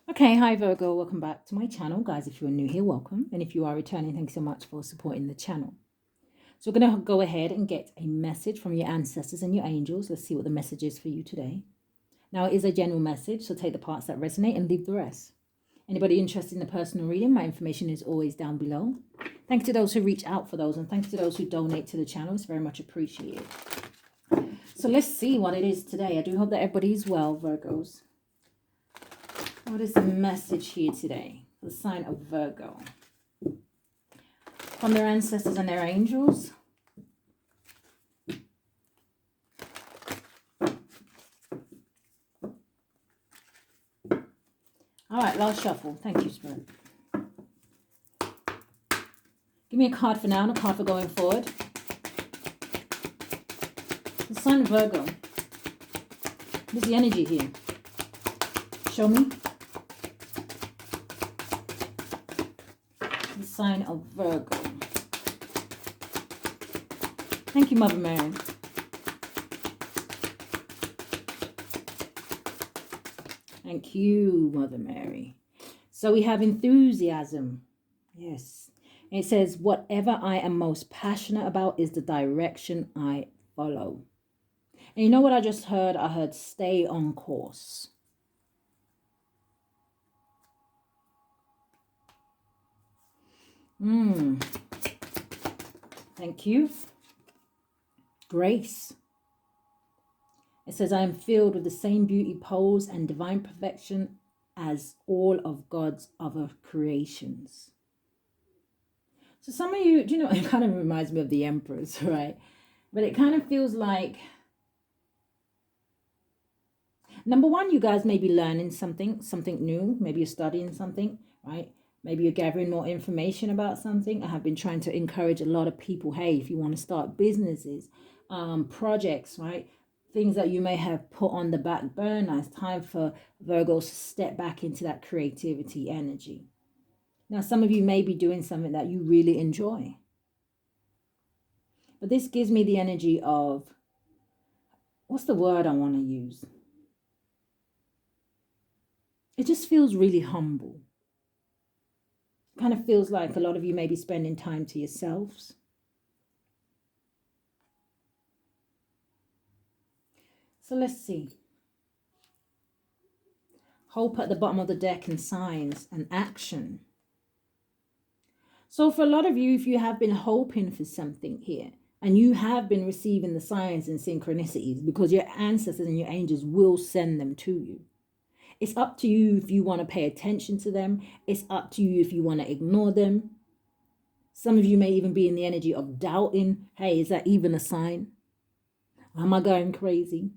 Okay, hi Virgo, welcome back to my channel. Guys, if you're new here, welcome. And if you are returning, thanks so much for supporting the channel. So we're going to go ahead and get a message from your ancestors and your angels. Let's see what the message is for you today. Now, it is a general message, so take the parts that resonate and leave the rest. Anybody interested in the personal reading, my information is always down below. Thanks to those who reach out for those, and thanks to those who donate to the channel. It's very much appreciated. So let's see what it is today. I do hope that everybody's well, Virgos. What is the message here today? The sign of Virgo. From their ancestors and their angels. All right, last shuffle. Thank you, Spirit. Give me a card for now and a card for going forward. The sign of Virgo. What's the energy here? Show me. The sign of Virgo. Thank you, Mother Mary. Thank you, Mother Mary. So we have enthusiasm. Yes. And it says, whatever I am most passionate about is the direction I follow. And you know what I just heard? I heard stay on course. Thank you. Grace. It says, I am filled with the same beauty, pose, and divine perfection as all of God's other creations. So some of you, do you know, it kind of reminds me of the Empress, right? But it kind of feels like, number one, you guys may be learning something new. Maybe you're studying something, right? Maybe you're gathering more information about something. I have been trying to encourage a lot of people, hey, if you want to start businesses, projects, right? Things that you may have put on the back burner, it's time for Virgos to step back into that creativity energy. Now, some of you may be doing something that you really enjoy. But this gives me the energy of, what's the word I want to use? It just feels really humble. Kind of feels like a lot of you may be spending time to yourselves. So let's see. Hope at the bottom of the deck and signs and action. So for a lot of you, if you have been hoping for something here and you have been receiving the signs and synchronicities because your ancestors and your angels will send them to you. It's up to you if you want to pay attention to them. It's up to you if you want to ignore them. Some of you may even be in the energy of doubting, hey, is that even a sign? Am I going crazy?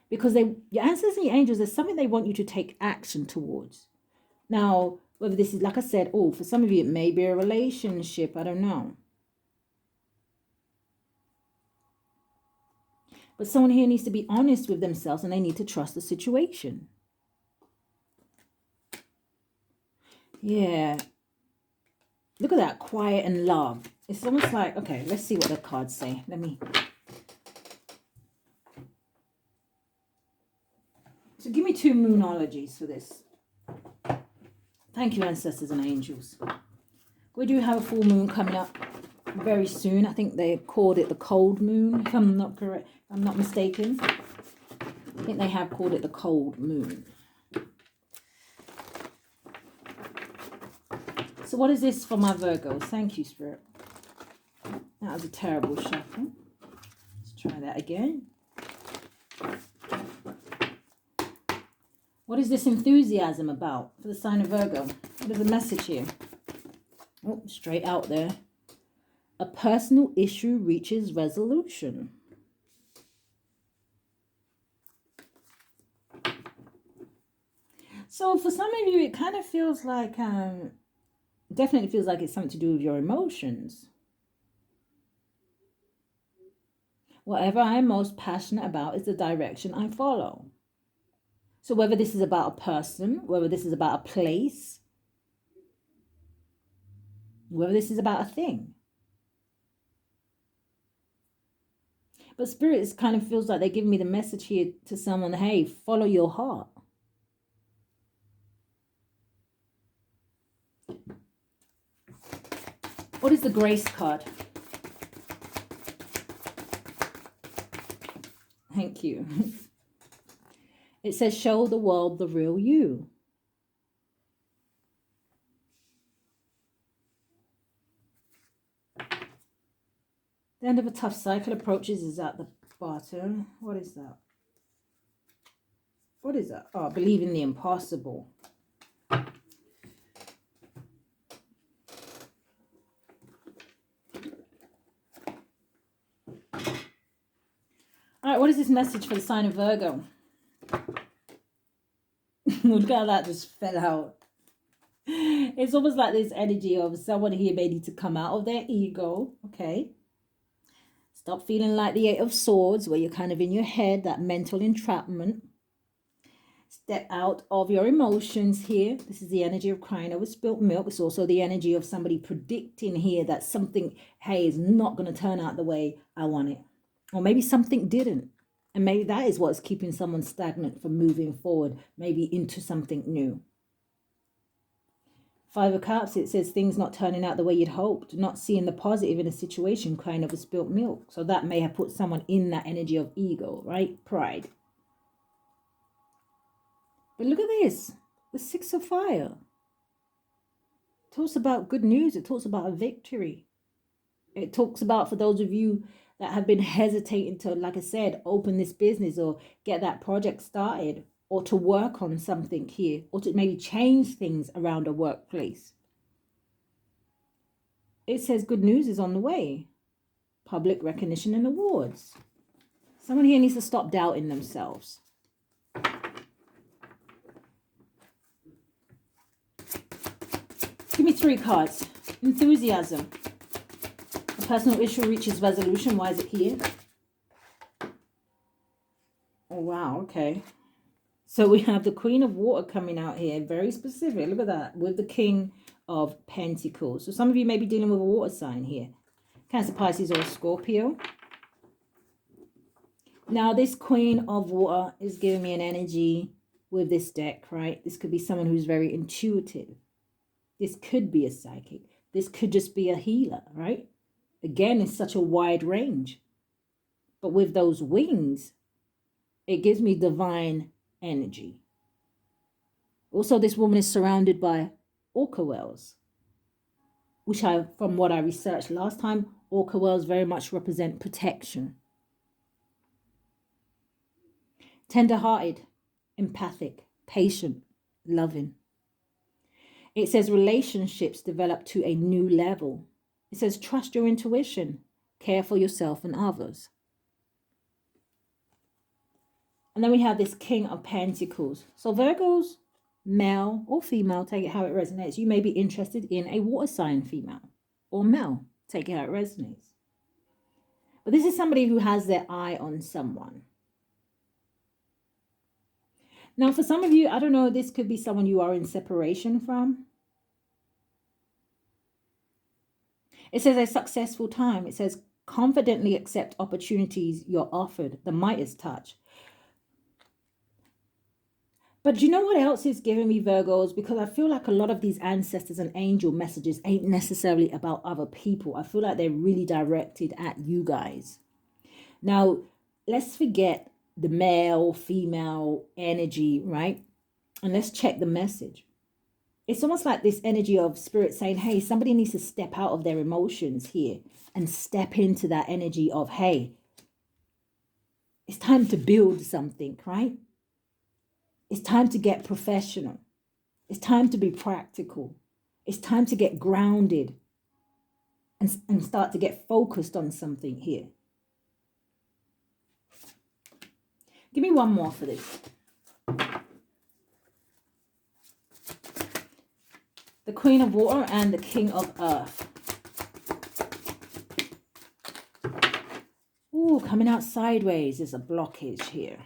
Because your ancestors and your angels, there's something they want you to take action towards. Now, whether this is, like I said, for some of you, it may be a relationship. I don't know. But someone here needs to be honest with themselves and they need to trust the situation. Yeah. Look at that, quiet and love. It's almost like, okay, let's see what the cards say. So give me two moonologies for this. Thank you, ancestors and angels. We do have a full moon coming up very soon. I think they called it the cold moon, if I'm not correct. If I'm not mistaken. I think they have called it the cold moon. So what is this for my Virgos? Thank you, Spirit. That was a terrible shuffle. Let's try that again. What is this enthusiasm about for the sign of Virgo? What is the message here? Oh, straight out there. A personal issue reaches resolution. So for some of you, it kind of feels like, definitely feels like it's something to do with your emotions. Whatever I'm most passionate about is the direction I follow. So whether this is about a person, whether this is about a place, whether this is about a thing. But Spirit kind of feels like they're giving me the message here to someone, hey, follow your heart. What is the Grace card? Thank you. It says, show the world the real you. The end of a tough cycle approaches is at the bottom. What is that? What is that? Oh, believe in the impossible. All right, what is this message for the sign of Virgo? Look how that just fell out. It's almost like this energy of someone here may need to come out of their ego. Okay. Stop feeling like the Eight of Swords, where you're kind of in your head, that mental entrapment. Step out of your emotions here. This is the energy of crying over spilt milk. It's also the energy of somebody predicting here that something, hey, is not going to turn out the way I want it. Or maybe something didn't. And maybe that is what's keeping someone stagnant from moving forward, maybe into something new. Five of Cups, it says things not turning out the way you'd hoped, not seeing the positive in a situation, crying over spilt milk. So that may have put someone in that energy of ego, right? Pride. But look at this, the Six of Fire. It talks about good news. It talks about a victory. It talks about, for those of you that have been hesitating to, like I said, open this business or get that project started, or to work on something here, or to maybe change things around a workplace. It says good news is on the way. Public recognition and awards. Someone here needs to stop doubting themselves. Give me 3 cards. Enthusiasm. A personal issue reaches resolution. Why is it here? Oh, wow. Okay. So we have the Queen of Water coming out here. Very specific. Look at that. With the King of Pentacles. So some of you may be dealing with a water sign here. Cancer, Pisces, or Scorpio. Now, this Queen of Water is giving me an energy with this deck, right? This could be someone who's very intuitive. This could be a psychic. This could just be a healer, right? Again, it's such a wide range. But with those wings, it gives me divine energy. Also, this woman is surrounded by orca whales, which from what I researched last time, orca whales very much represent protection. Tender-hearted, empathic, patient, loving. It says relationships develop to a new level. It says trust your intuition, care for yourself and others. And then we have this King of Pentacles. So Virgos, male or female, take it how it resonates. You may be interested in a water sign female or male, take it how it resonates. But this is somebody who has their eye on someone. Now, for some of you, I don't know, this could be someone you are in separation from. It says a successful time. It says confidently accept opportunities you're offered. The Midas touch. But do you know what else is giving me, Virgos? Because I feel like a lot of these ancestors and angel messages ain't necessarily about other people. I feel like they're really directed at you guys. Now, let's forget the male, female energy, right? And let's check the message. It's almost like this energy of spirit saying, hey, somebody needs to step out of their emotions here and step into that energy of, hey, it's time to build something, right? It's time to get professional. It's time to be practical. It's time to get grounded and start to get focused on something here. Give me one more for this. The Queen of Water and the King of Earth. Ooh, coming out sideways is a blockage here.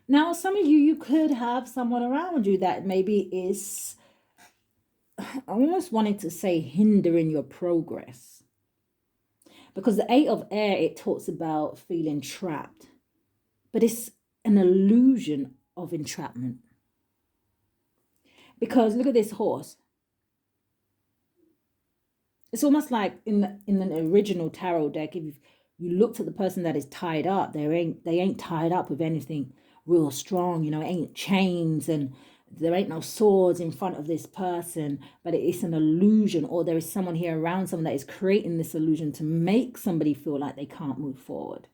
Now, some of you could have someone around you that maybe is, I almost wanted to say, hindering your progress. Because the Eight of Air, it talks about feeling trapped. But it's an illusion of entrapment. Because look at this horse. It's almost like in the original tarot deck, if you looked at the person that is tied up, they ain't tied up with anything real strong, it ain't chains and there ain't no swords in front of this person, but it's an illusion, or there is someone here around someone that is creating this illusion to make somebody feel like they can't move forward.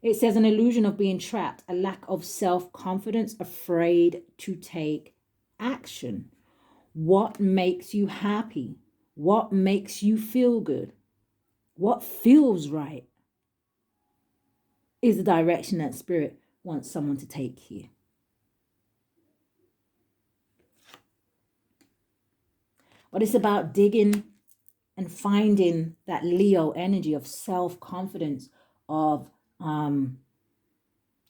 It says an illusion of being trapped, a lack of self-confidence, afraid to take action. What makes you happy? What makes you feel good? What feels right is the direction that Spirit wants someone to take here. But it's about digging and finding that Leo energy of self-confidence, of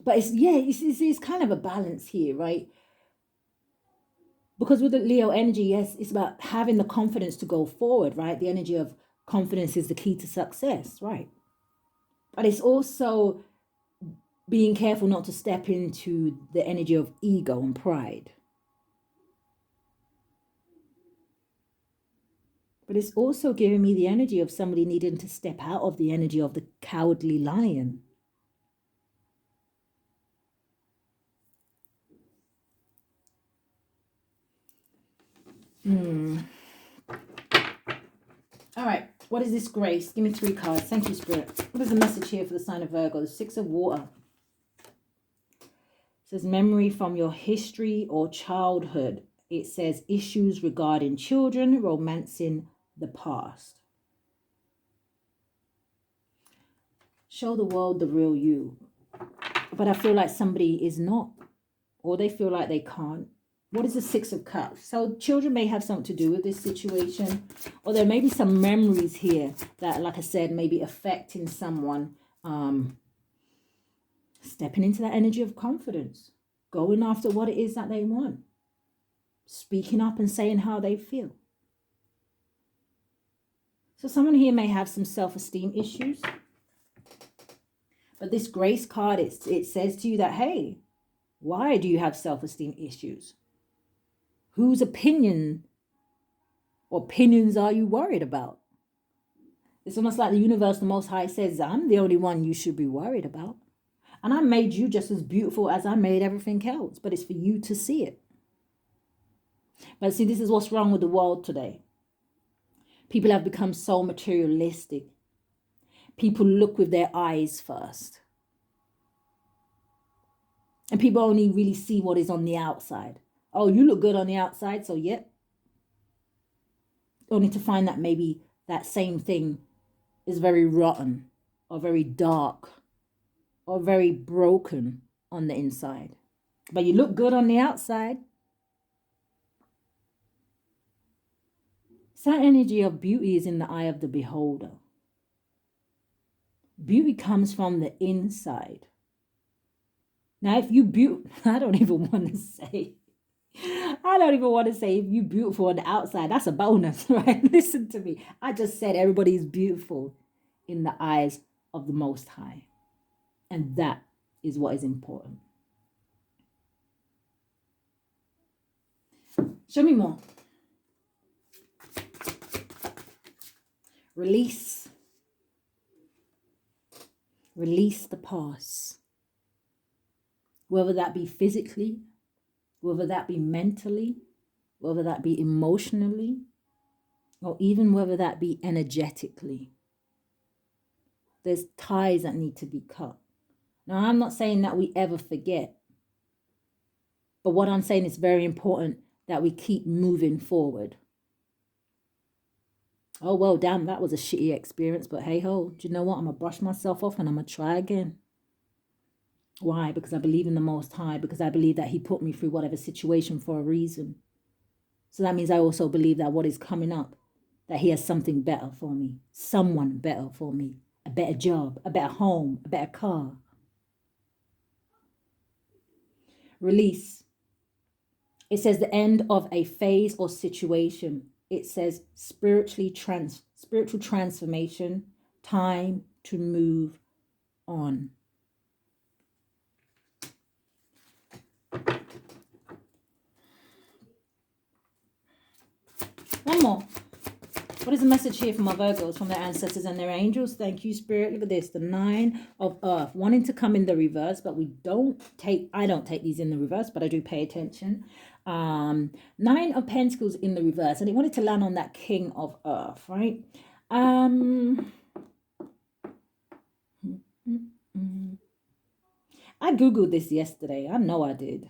but it's kind of a balance here, right? Because with the Leo energy, yes, it's about having the confidence to go forward, right? The energy of confidence is the key to success, right? But it's also being careful not to step into the energy of ego and pride. But it's also giving me the energy of somebody needing to step out of the energy of the cowardly lion. All right, what is this grace? Give me 3 cards. Thank you, Spirit. What is the message here for the sign of Virgo? The 6 of water. It says memory from your history or childhood. It says issues regarding children, romancing the past. Show the world the real you. But I feel like somebody is not, or they feel like they can't. What is the 6 of Cups? So children may have something to do with this situation, or there may be some memories here that, like I said, may be affecting someone, stepping into that energy of confidence, going after what it is that they want, speaking up and saying how they feel. So someone here may have some self-esteem issues. But this grace card, it says to you that, hey, why do you have self-esteem issues? Whose opinions are you worried about? It's almost like the universe, the Most High says, I'm the only one you should be worried about. And I made you just as beautiful as I made everything else. But it's for you to see it. But see, this is what's wrong with the world today. People have become so materialistic. People look with their eyes first. And people only really see what is on the outside. Oh, you look good on the outside, so yep. Only to find that maybe that same thing is very rotten or very dark or very broken on the inside. But you look good on the outside. So that energy of beauty is in the eye of the beholder. Beauty comes from the inside. Now, if you I don't even want to say if you're beautiful on the outside. That's a bonus, right? Listen to me. I just said everybody is beautiful in the eyes of the Most High. And that is what is important. Show me more. Release. Release the past. Whether that be physically, whether that be mentally, whether that be emotionally, or even whether that be energetically. There's ties that need to be cut. Now, I'm not saying that we ever forget. But what I'm saying is very important that we keep moving forward. Oh, well, damn, that was a shitty experience. But hey ho, do you know what? I'm going to brush myself off and I'm going to try again. Why? Because I believe in the Most High. Because I believe that he put me through whatever situation for a reason. So that means I also believe that what is coming up, that he has something better for me. Someone better for me. A better job, a better home, a better car. Release. It says the end of a phase or situation. It says spiritual transformation, time to move on. more. What is the message here from my Virgos, from their ancestors and their angels? Thank you, Spirit. Look at this. The 9 of Earth. Wanting to come in the reverse, but I don't take these in the reverse, but I do pay attention. 9 of Pentacles in the reverse. And it wanted to land on that King of Earth, right? I Googled this yesterday. I know I did.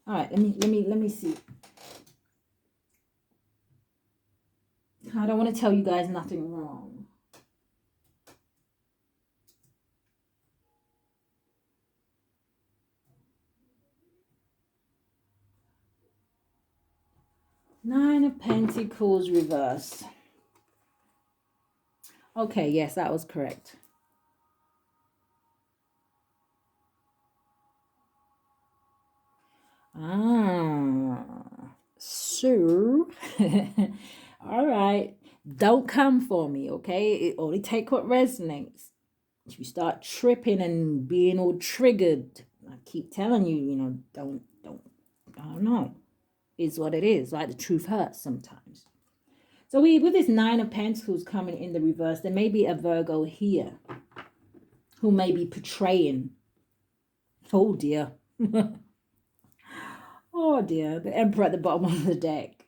All right, let me see. I don't want to tell you guys nothing wrong. Nine of Pentacles reverse. Okay, yes, that was correct. So, all right, don't come for me, okay? It only take what resonates. If you start tripping and being all triggered, I keep telling you, you know, don't, I don't know. It's what it is, right? The truth hurts sometimes. So with this 9 of Pentacles coming in the reverse, there may be a Virgo here who may be portraying, oh dear, oh dear, the Emperor at the bottom of the deck.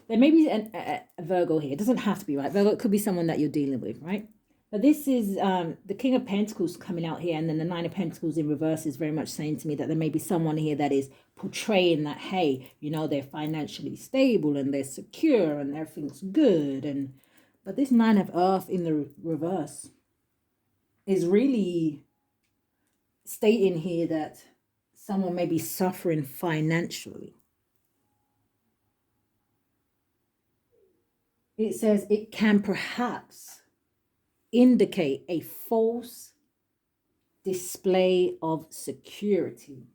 There may be a Virgo here. It doesn't have to be, right? Virgo, it could be someone that you're dealing with, right? But this is the King of Pentacles coming out here, and then the 9 of Pentacles in reverse is very much saying to me that there may be someone here that is portraying that, hey, you know, they're financially stable and they're secure and everything's good. But this 9 of Earth in the reverse is really stating here that someone may be suffering financially. It says it can perhaps indicate a false display of security.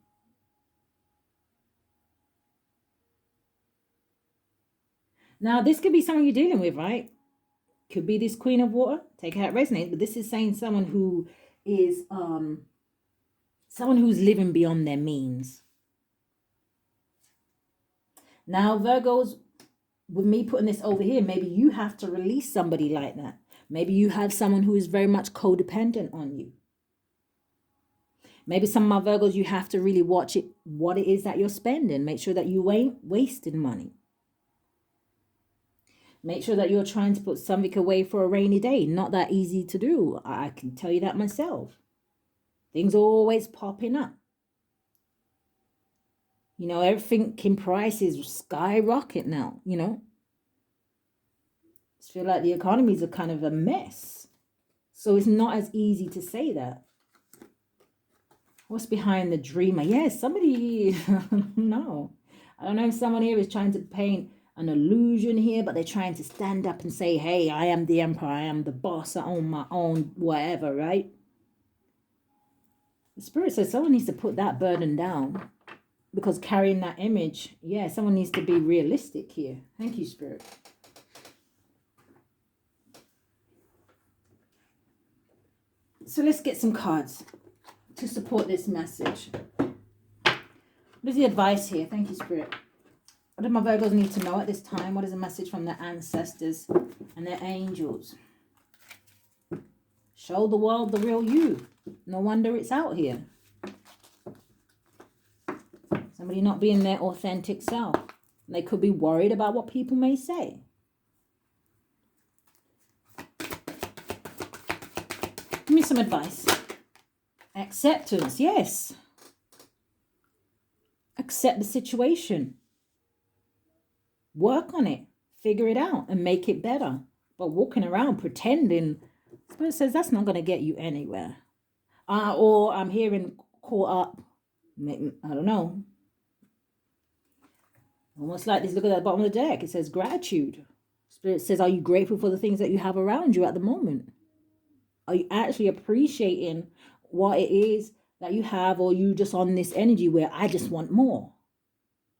Now, this could be someone you're dealing with, right? Could be this Queen of Water. Take it how it resonates. But this is saying someone who is someone who's living beyond their means. Now, Virgos, with me putting this over here, maybe you have to release somebody like that. Maybe you have someone who is very much codependent on you. Maybe some of my Virgos, you have to really watch it, what it is that you're spending. Make sure that you ain't wasting money. Make sure that you're trying to put something away for a rainy day. Not that easy to do. I can tell you that myself. Things are always popping up. You know, everything in prices skyrocket now, you know. I feel like the economies are kind of a mess. So it's not as easy to say that. What's behind the dreamer? Yes, somebody, no. I don't know if someone here is trying to paint an illusion here, but they're trying to stand up and say, hey, I am the emperor, I am the boss, I own my own whatever, right? The Spirit says someone needs to put that burden down, because carrying that image, yeah, someone needs to be realistic here. Thank you, Spirit. So let's get some cards to support this message. What is the advice here? Thank you, Spirit. What do my Virgos need to know at this time? What is the message from their ancestors and their angels? Show the world the real you. No wonder it's out here. Somebody not being their authentic self. They could be worried about what people may say. Give me some advice. Acceptance, yes. Accept the situation. Work on it. Figure it out and make it better. But walking around pretending, Spirit says that's not going to get you anywhere. Or I'm hearing caught up. I don't know. Almost like this, look at the bottom of the deck. It says gratitude. Spirit says, are you grateful for the things that you have around you at the moment? Are you actually appreciating what it is that you have, or you just on this energy where I just want more?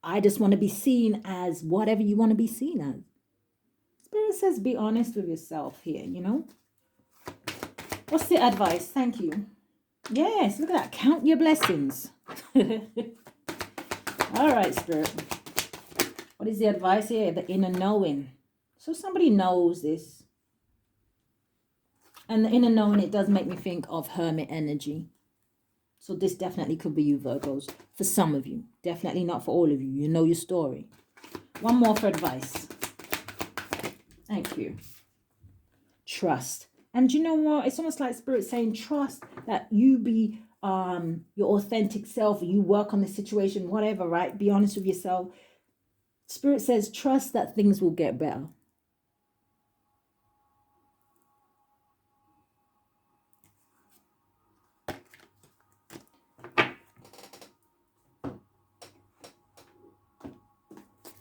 I just want to be seen as whatever you want to be seen as. Spirit says be honest with yourself here, you know. What's the advice? Thank you. Yes, look at that. Count your blessings. All right, Spirit. What is the advice here? The inner knowing. So somebody knows this. And the inner knowing, it does make me think of hermit energy. So this definitely could be you, Virgos. For some of you. Definitely not for all of you. You know your story. One more for advice. Thank you. Trust. And you know what? It's almost like Spirit saying trust that you be your authentic self. You work on the situation, whatever, right? Be honest with yourself. Spirit says trust that things will get better.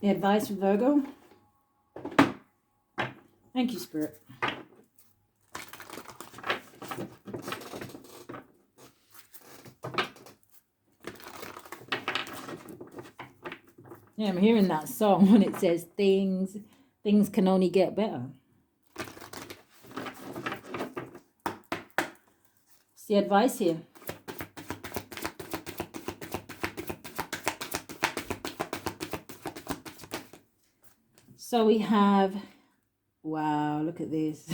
The advice for Virgo. Thank you, Spirit. Yeah, I'm hearing that song when it says things can only get better. What's the advice here? So we have, wow, look at this.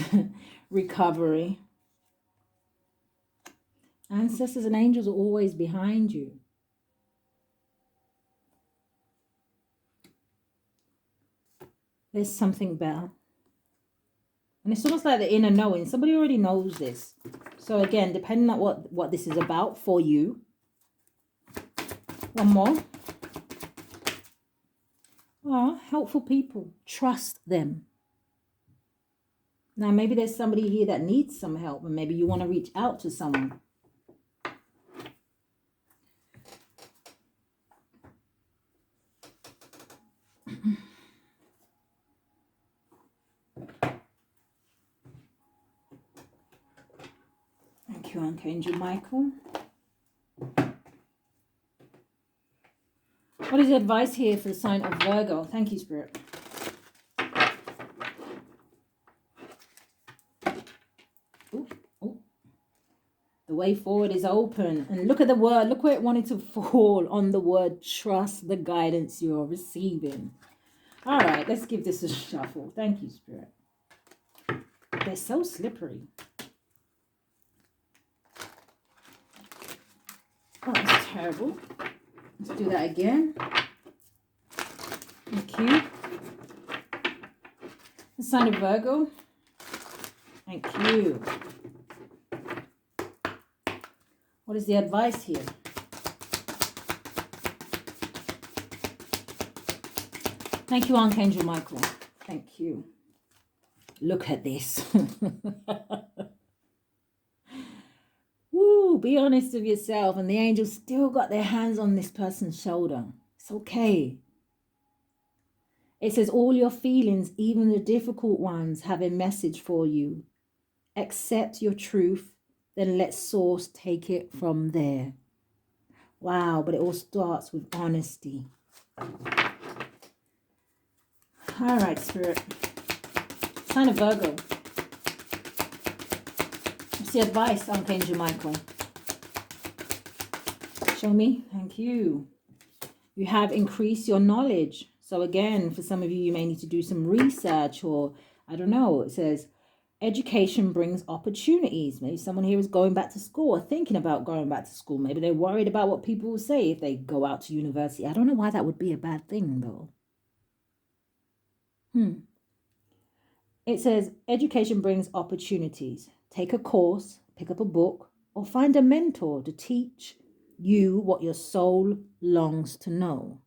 Recovery. Ancestors and angels are always behind you. There's something better. And it's almost like the inner knowing. Somebody already knows this. So again, depending on what this is about for you. One more. Oh, helpful people. Trust them. Now, maybe there's somebody here that needs some help, and maybe you want to reach out to someone. Thank you, Archangel Michael. What is the advice here for the sign of Virgo? Thank you, Spirit. Ooh, ooh. The way forward is open. And look at the word. Look where it wanted to fall on the word trust the guidance you're receiving. All right, let's give this a shuffle. Thank you, Spirit. They're so slippery. Oh, that's terrible. Let's do that again. Thank you. The sign of Virgo. Thank you. What is the advice here? Thank you, Archangel Michael. Thank you. Look at this. Woo, be honest with yourself. And the angels still got their hands on this person's shoulder. It's okay. It says all your feelings, even the difficult ones, have a message for you. Accept your truth, then let Source take it from there. Wow, but it all starts with honesty. All right, Spirit. Sign of Virgo. What's the advice, Archangel Michael? Show me. Thank you. You have increased your knowledge. So again, for some of you, you may need to do some research or, I don't know, it says, education brings opportunities. Maybe someone here is going back to school or thinking about going back to school. Maybe they're worried about what people will say if they go out to university. I don't know why that would be a bad thing, though. It says, education brings opportunities. Take a course, pick up a book, or find a mentor to teach you what your soul longs to know.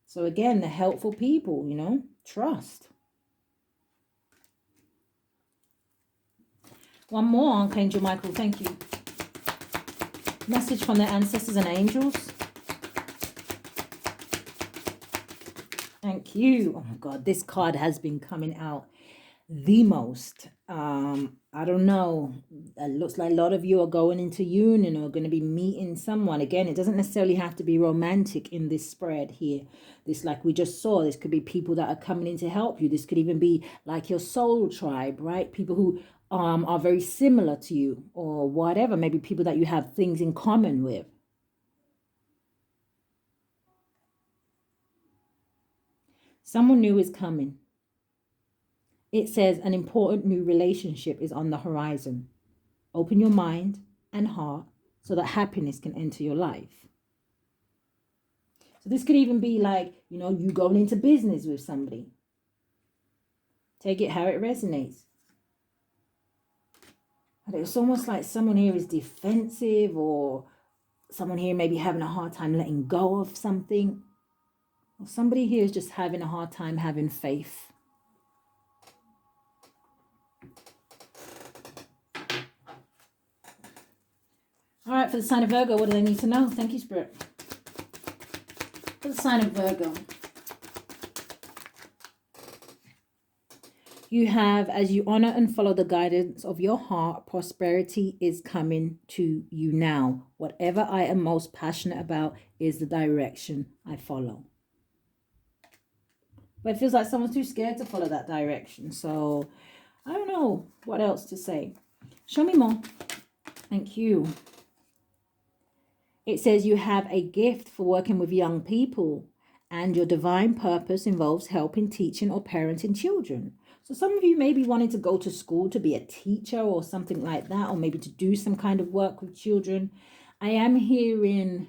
So again, the helpful people, you know, trust. One more, Archangel Michael, thank you. Message from the ancestors and angels. Thank you. Oh my God, this card has been coming out the most. I don't know. It looks like a lot of you are going into union or going to be meeting someone. Again, it doesn't necessarily have to be romantic in this spread here. This, like we just saw, this could be people that are coming in to help you. This could even be like your soul tribe, right? People who are very similar to you or whatever. Maybe people that you have things in common with. Someone new is coming. It says an important new relationship is on the horizon. Open your mind and heart so that happiness can enter your life. So this could even be like, you know, you going into business with somebody. Take it how it resonates. But it's almost like someone here is defensive, or someone here may be having a hard time letting go of something. Or somebody here is just having a hard time having faith. All right, for the sign of Virgo, what do they need to know? Thank you, Spirit. For the sign of Virgo, you have, as you honor and follow the guidance of your heart, prosperity is coming to you now. Whatever I am most passionate about is the direction I follow. But it feels like someone's too scared to follow that direction. So I don't know what else to say. Show me more. Thank you. It says you have a gift for working with young people, and your divine purpose involves helping, teaching, or parenting children. So some of you may be wanting to go to school to be a teacher or something like that, or maybe to do some kind of work with children. I am hearing,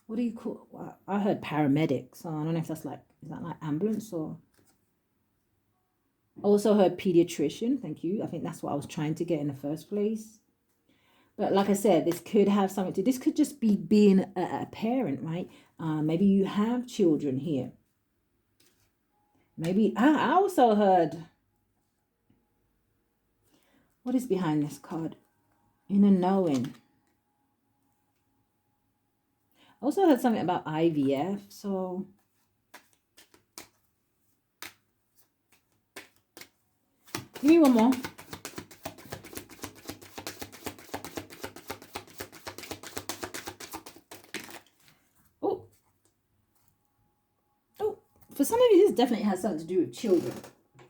what do you call, I heard paramedics. So I don't know if that's like, is that like ambulance or? Also heard pediatrician. Thank you. I think that's what I was trying to get in the first place. But like I said, this could have something to, this could just be being a parent, right? Maybe you have children here. Maybe, I also heard, what is behind this card? Inner knowing. I also heard something about IVF, so. Give me one more. For some of you, this definitely has something to do with children.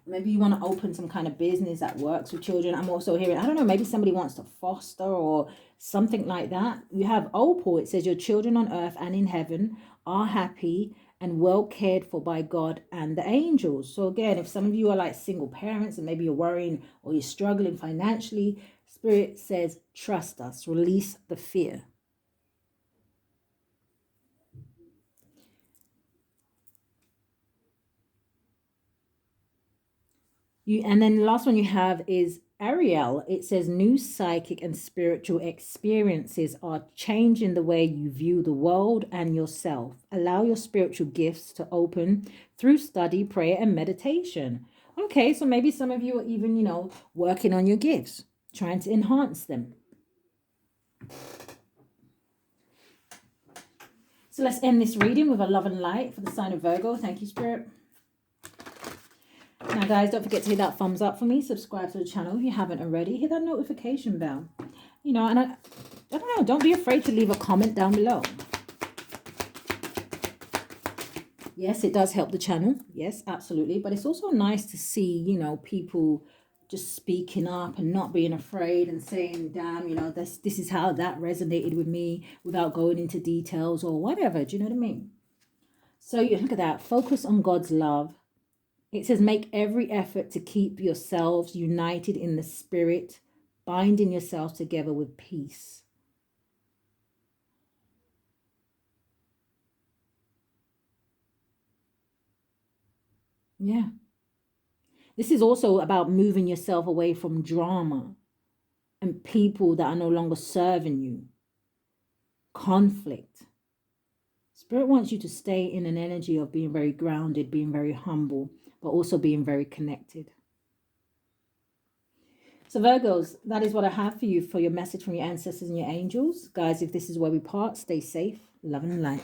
Maybe you want to open some kind of business that works with children. I'm also hearing, I don't know, maybe somebody wants to foster or something like that. You have Opal. It says your children on earth and in heaven are happy and well cared for by God and the angels. So again, if some of you are like single parents and maybe you're worrying or you're struggling financially, Spirit says, trust us, release the fear. And then the last one you have is Ariel. It says new psychic and spiritual experiences are changing the way you view the world and yourself. Allow your spiritual gifts to open through study, prayer, and meditation. Okay, so maybe some of you are even, you know, working on your gifts, trying to enhance them. So let's end this reading with a love and light for the sign of Virgo. Thank you, Spirit. Now, guys, don't forget to hit that thumbs up for me. Subscribe to the channel if you haven't already. Hit that notification bell. You know, and I don't know, don't be afraid to leave a comment down below. Yes, it does help the channel. Yes, absolutely. But it's also nice to see, you know, people just speaking up and not being afraid and saying, damn, you know, this is how that resonated with me without going into details or whatever. Do you know what I mean? So you look at that. Focus on God's love. It says, make every effort to keep yourselves united in the spirit, binding yourselves together with peace. Yeah. This is also about moving yourself away from drama and people that are no longer serving you. Conflict. Spirit wants you to stay in an energy of being very grounded, being very humble, but also being very connected. So Virgos, that is what I have for you for your message from your ancestors and your angels. Guys, if this is where we part, stay safe, love and light.